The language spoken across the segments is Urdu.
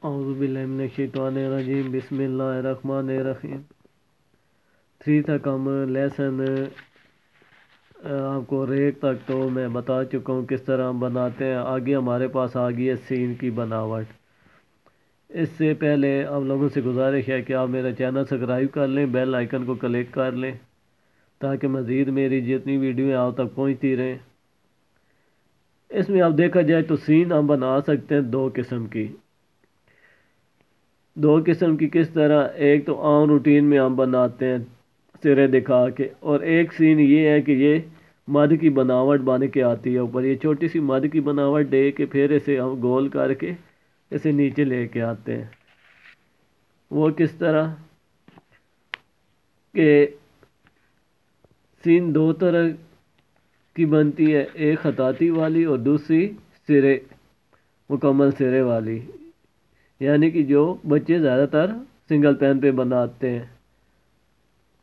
اعوذ باللہ من الشیطان الرجیم بسم اللہ الرحمن الرحیم 3 تک ہم لیسن آپ کو ریک تک تو میں بتا چکا ہوں کس طرح ہم بناتے ہیں. آگے ہمارے پاس آ گئی ہے سین کی بناوٹ. اس سے پہلے آپ لوگوں سے گزارش ہے کہ آپ میرا چینل سبسکرائب کر لیں, بیل آئیکن کو کلک کر لیں تاکہ مزید میری جتنی ویڈیو ہیں آپ تک پہنچتی رہیں. اس میں آپ دیکھا جائے تو سین ہم بنا سکتے ہیں دو قسم کی کس طرح. ایک تو عام روٹین میں ہم بناتے ہیں سرے دکھا کے, اور ایک سین یہ ہے کہ یہ مد کی بناوٹ بن کے آتی ہے اوپر. یہ چھوٹی سی مد کی بناوٹ دے کے پھر اسے ہم گول کر کے اسے نیچے لے کے آتے ہیں. وہ کس طرح کہ سین دو طرح کی بنتی ہے, ایک خطاطی والی اور دوسری سرے مکمل سرے والی, یعنی کہ جو بچے زیادہ تر سنگل پین پہ بناتے ہیں.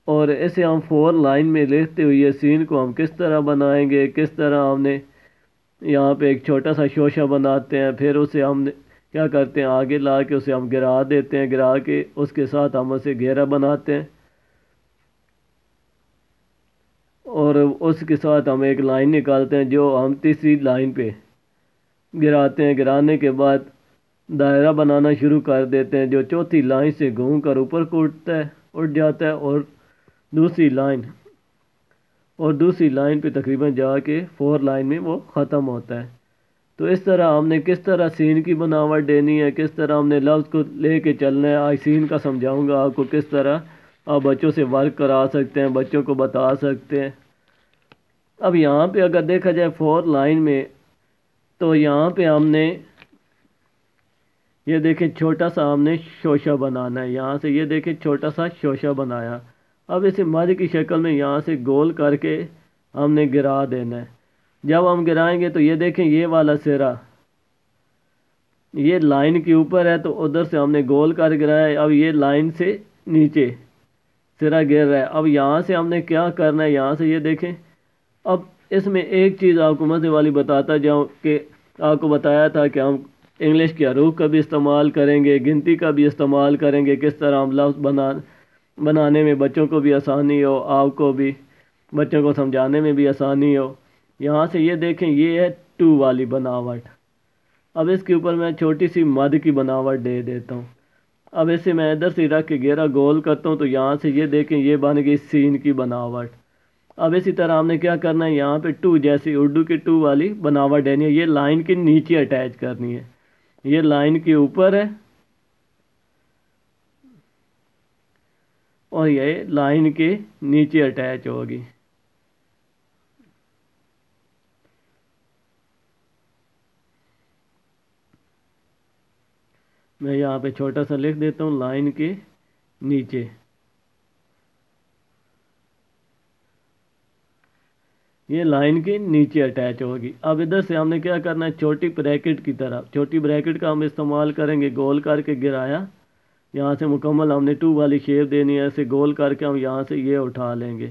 اور اسے ہم 4 لائن میں لکھتے ہوئے سین کو ہم کس طرح بنائیں گے, کس طرح ہم نے یہاں پہ ایک چھوٹا سا شوشہ بناتے ہیں, پھر اسے ہم کیا کرتے ہیں آگے لا کے اسے ہم گرا دیتے ہیں, گرا کے اس کے ساتھ ہم اسے گھیرا بناتے ہیں اور اس کے ساتھ ہم ایک لائن نکالتے ہیں جو ہم تیسری لائن پہ گراتے ہیں. گرانے کے بعد دائرہ بنانا شروع کر دیتے ہیں جو چوتھی لائن سے گھوم کر اوپر کو اٹھ جاتا ہے اور دوسری لائن پہ تقریباً جا کے 4 لائن میں وہ ختم ہوتا ہے. تو اس طرح ہم نے کس طرح سین کی بناوٹ دینی ہے, کس طرح ہم نے لفظ کو لے کے چلنا ہے. آج سین کا سمجھاؤں گا آپ کو کس طرح آپ بچوں سے ورک کرا سکتے ہیں, بچوں کو بتا سکتے ہیں. اب یہاں پہ اگر دیکھا جائے 4 لائن میں تو یہاں پہ ہم نے یہ دیکھیں چھوٹا سا ہم نے شوشہ بنانا ہے. یہاں سے یہ دیکھیں چھوٹا سا شوشہ بنایا. اب اسے مد کی شکل میں یہاں سے گول کر کے ہم نے گرا دینا ہے. جب ہم گرائیں گے تو یہ دیکھیں یہ والا سرا یہ لائن کے اوپر ہے تو ادھر سے ہم نے گول کر گرایا ہے. اب یہ لائن سے نیچے سرا گر رہا ہے. اب یہاں سے ہم نے کیا کرنا ہے, یہاں سے یہ دیکھیں. اب اس میں ایک چیز آپ کو مزے والی بتاتا جاؤں کہ آپ کو بتایا تھا کہ ہم انگلش کے حروف کا بھی استعمال کریں گے, گنتی کا بھی استعمال کریں گے, کس طرح ہم لفظ بنانے میں بچوں کو بھی آسانی ہو, آپ کو بھی بچوں کو سمجھانے میں بھی آسانی ہو. یہاں سے یہ دیکھیں یہ ہے 2 والی بناوٹ. اب اس کے اوپر میں چھوٹی سی مد کی بناوٹ دے دیتا ہوں. اب اسے میں ادھر سے رکھ کے گھیرا گول کرتا ہوں تو یہاں سے یہ دیکھیں یہ بن گئی سین کی بناوٹ. اب اسی طرح ہم نے کیا کرنا ہے, یہاں پہ 2 جیسی اردو کی 2 والی بناوٹ دینی ہے. یہ لائن کے نیچے اٹیچ کرنی ہے, یہ لائن کے اوپر ہے اور یہ لائن کے نیچے اٹیچ ہوگی. میں یہاں پہ چھوٹا سا لکھ دیتا ہوں لائن کے نیچے. یہ لائن کے نیچے اٹیچ ہوگی. اب ادھر سے ہم نے کیا کرنا ہے, چھوٹی بریکٹ کی طرح چھوٹی بریکٹ کا ہم استعمال کریں گے. گول کر کے گرایا, یہاں سے مکمل ہم نے 2 والی شیپ دینی ہے. ایسے گول کر کے ہم یہاں سے یہ اٹھا لیں گے.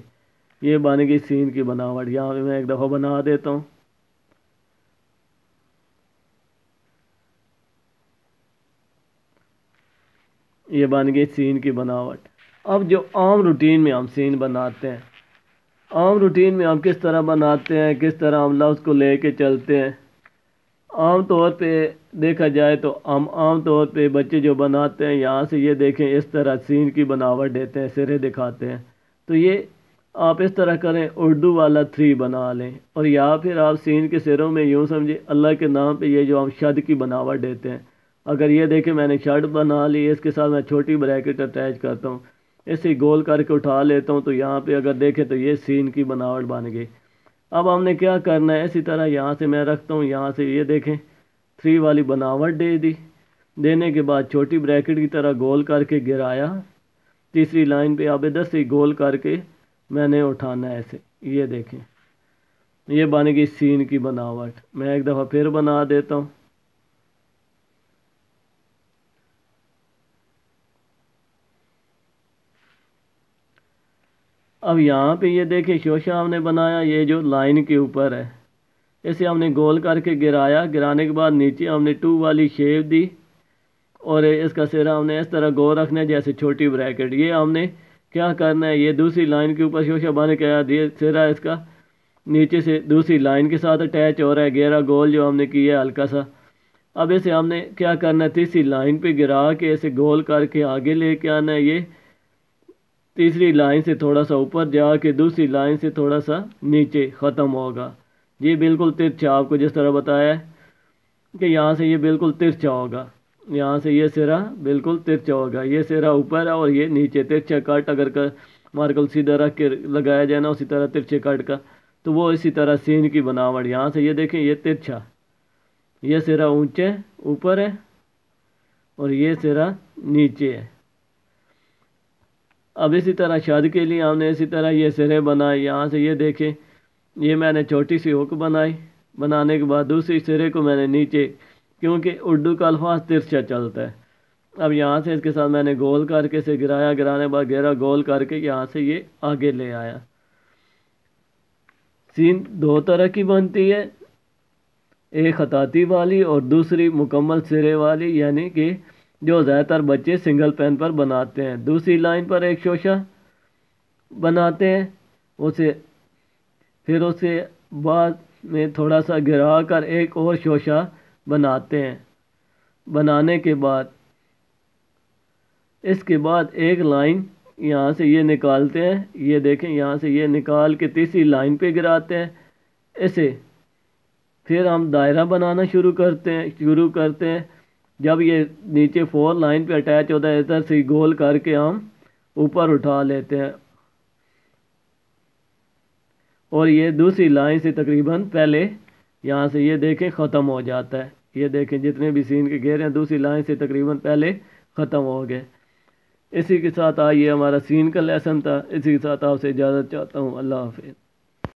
یہ بن گئی سین کی بناوٹ. یہاں پہ میں ایک دفعہ بنا دیتا ہوں. یہ بن گئی سین کی بناوٹ. اب جو عام روٹین میں ہم سین بناتے ہیں, عام روٹین میں ہم کس طرح بناتے ہیں, کس طرح ہم لفظ کو لے کے چلتے ہیں. عام طور پہ دیکھا جائے تو ہم عام طور پہ بچے جو بناتے ہیں یہاں سے یہ دیکھیں اس طرح سین کی بناوٹ دیتے ہیں, سرے دکھاتے ہیں. تو یہ آپ اس طرح کریں, اردو والا 3 بنا لیں, اور یا پھر آپ سین کے سروں میں یوں سمجھیں اللہ کے نام پہ یہ جو ہم شد کی بناوٹ دیتے ہیں. اگر یہ دیکھیں میں نے شد بنا لی, اس کے ساتھ میں چھوٹی بریکٹ اٹیچ کرتا ہوں, اسے گول کر کے اٹھا لیتا ہوں تو یہاں پہ اگر دیکھیں تو یہ سین کی بناوٹ بن گئی. اب ہم نے کیا کرنا ہے, اسی طرح یہاں سے میں رکھتا ہوں, یہاں سے یہ دیکھیں 3 والی بناوٹ دے دی. دینے کے بعد چھوٹی بریکٹ کی طرح گول کر کے گرایا تیسری لائن پہ. اب ادھر سے گول کر کے میں نے اٹھانا ہے ایسے. یہ دیکھیں یہ بن گئی سین کی بناوٹ. میں ایک دفعہ پھر بنا دیتا ہوں. اب یہاں پہ یہ دیکھیں شوشہ ہم نے بنایا, یہ جو لائن کے اوپر ہے اسے ہم نے گول کر کے گرایا. گرانے کے بعد نیچے ہم نے 2 والی شیپ دی اور اس کا سرا ہم نے اس طرح گول رکھنا ہے جیسے چھوٹی بریکٹ. یہ ہم نے کیا کرنا ہے, یہ دوسری لائن کے اوپر شوشہ باندھ کے یہ سرا اس کا نیچے سے دوسری لائن کے ساتھ اٹیچ ہو رہا ہے, گھیرا گول جو ہم نے کیا ہے ہلکا سا. اب اسے ہم نے کیا کرنا ہے, تیسری لائن پہ گرا کے اسے گول کر کے آگے لے کے آنا ہے. یہ تیسری لائن سے تھوڑا سا اوپر جا کے دوسری لائن سے تھوڑا سا نیچے ختم ہوگا. یہ بالکل ترچھا, آپ کو جس طرح بتایا ہے کہ یہاں سے یہ بالکل ترچھا ہوگا, یہاں سے یہ سرا بالکل ترچھا ہوگا. یہ سرا اوپر ہے اور یہ نیچے ترچھا کٹ اگر مارکل سیدھا رکھ کے لگایا جائے نا اسی طرح ترچھے کٹ کا, تو وہ اسی طرح سین کی بناوٹ. یہاں سے یہ دیکھیں یہ ترچھا, یہ سرا اونچے اوپر ہے اور یہ سرا نیچے ہے. اب اسی طرح شاد کے لیے ہم نے اسی طرح یہ سرے بنائے. یہاں سے یہ دیکھیں یہ میں نے چھوٹی سی ہک بنائی, بنانے کے بعد دوسری سرے کو میں نے نیچے, کیونکہ اردو کا الفاظ ترچھا چلتا ہے. اب یہاں سے اس کے ساتھ میں نے گول کر کے اسے گرایا, گرانے بعد گہرا گول کر کے یہاں سے یہ آگے لے آیا. سین دو طرح کی بنتی ہے, ایک خطاطی والی اور دوسری مکمل سرے والی, یعنی کہ جو زیادہ تر بچے سنگل پین پر بناتے ہیں. دوسری لائن پر ایک شوشہ بناتے ہیں, پھر اسے بعد میں تھوڑا سا گرا کر ایک اور شوشہ بناتے ہیں. بنانے کے بعد اس کے بعد ایک لائن یہاں سے یہ نکالتے ہیں, یہ دیکھیں یہاں سے یہ نکال کے تیسری لائن پہ گراتے ہیں اسے. پھر ہم دائرہ بنانا شروع کرتے ہیں. جب یہ نیچے 4 لائن پہ اٹیچ ہوتا ہے ادھر سے گول کر کے ہم اوپر اٹھا لیتے ہیں, اور یہ دوسری لائن سے تقریباً پہلے یہاں سے یہ دیکھیں ختم ہو جاتا ہے. یہ دیکھیں جتنے بھی سین کے گھیرے ہیں دوسری لائن سے تقریباً پہلے ختم ہو گئے. اسی کے ساتھ آئیے ہمارا سین کا لیسن تھا, اسی کے ساتھ آپ سے اجازت چاہتا ہوں. اللہ حافظ.